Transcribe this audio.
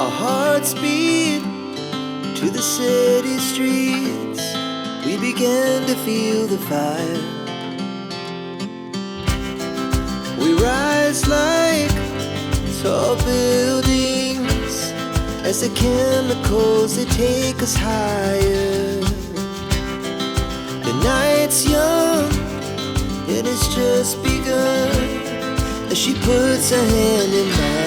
Our hearts beat to the city streets. We began to feel the fire. We rise like tall buildings as the chemicals, they take us higher. The night's young, it has just begun as she puts her hand in mine.